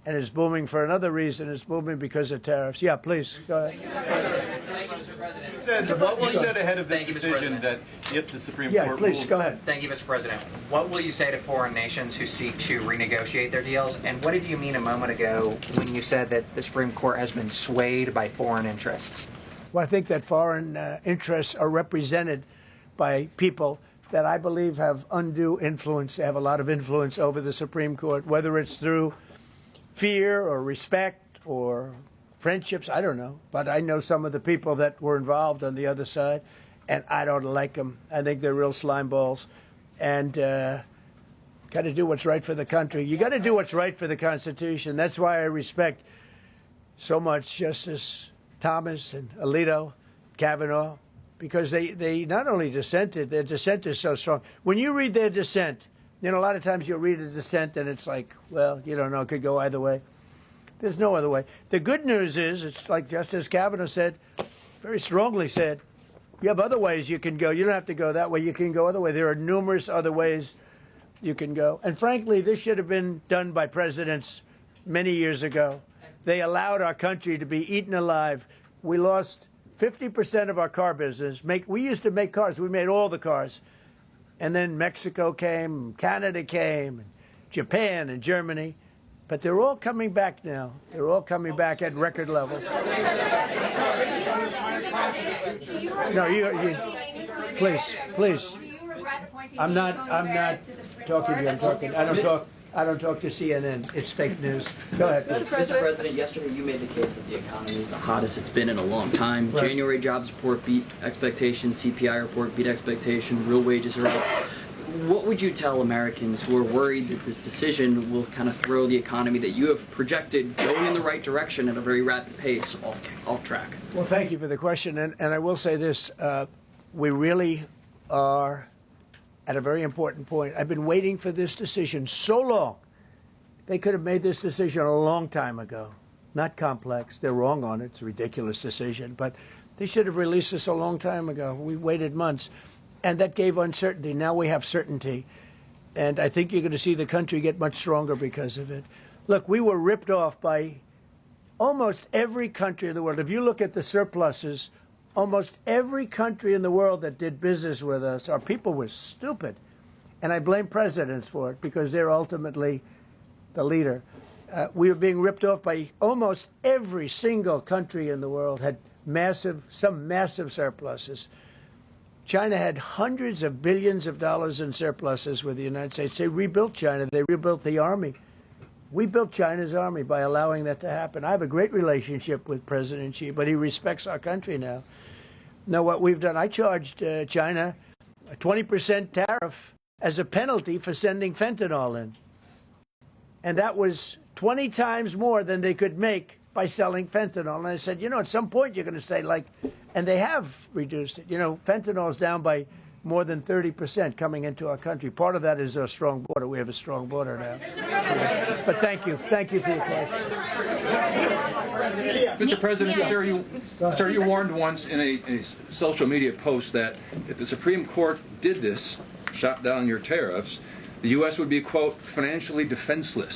and it's booming for another reason. It's booming because of tariffs. Yeah, please, go ahead. Thank you, Mr. President. You said ahead of this decision that if the Supreme Court Yeah, please, ruled, go ahead. Thank you, Mr. President. What will you say to foreign nations who seek to renegotiate their deals? And what did you mean a moment ago when you said that the Supreme Court has been swayed by foreign interests? Well, I think that foreign interests are represented by people that I believe have undue influence. They have a lot of influence over the Supreme Court, whether it's through fear or respect or friendships, I don't know. But I know some of the people that were involved on the other side, and I don't like them. I think they're real slime balls. And got to do what's right for the country. You got to do what's right for the Constitution. That's why I respect so much Justice Thomas and Alito, Kavanaugh, because they not only dissented, their dissent is so strong. When you read their dissent, you know, a lot of times you'll read a dissent and it's like, well, you don't know, it could go either way. There's no other way. The good news is, it's like Justice Kavanaugh said, very strongly said, you have other ways you can go. You don't have to go that way. You can go other way. There are numerous other ways you can go. And frankly, this should have been done by presidents many years ago. They allowed our country to be eaten alive. We lost 50% of our car business. We used to make cars. We made all the cars. And then Mexico came, Canada came, and Japan and Germany. But they're all coming back now. They're all coming back at record levels. No, you please. I'm not talking to you. I don't talk to CNN. It's fake news. Go ahead. Mr. President, yesterday you made the case that the economy is the hottest it's been in a long time. Right. January jobs report beat expectations, CPI report beat expectations, real wages are up. What would you tell Americans who are worried that this decision will kind of throw the economy that you have projected going in the right direction at a very rapid pace off track? Well, thank you for the question. And I will say this. We really are at a very important point. I've been waiting for this decision so long. They could have made this decision a long time ago. Not complex. They're wrong on it. It's a ridiculous decision. But they should have released this a long time ago. We waited months. And that gave uncertainty. Now we have certainty. And I think you're going to see the country get much stronger because of it. Look, we were ripped off by almost every country in the world. If you look at the surpluses, almost every country in the world that did business with us, our people were stupid. And I blame presidents for it because they're ultimately the leader. We were being ripped off by almost every single country in the world had some massive surpluses. China had hundreds of billions of dollars in surpluses with the United States. They rebuilt China. They rebuilt the army. We built China's army by allowing that to happen. I have a great relationship with President Xi, but he respects our country now. Now, what we've done, I charged China a 20% tariff as a penalty for sending fentanyl in. And that was 20 times more than they could make by selling fentanyl. And I said, you know, at some point you're going to say, like, and they have reduced it. You know, fentanyl is down by more than 30% coming into our country. Part of that is our strong border. We have a strong border now. But thank you. Thank you for your question. Mr. President, sir, you warned once in a social media post that if the Supreme Court did this, shot down your tariffs, the U.S. would be, quote, financially defenseless.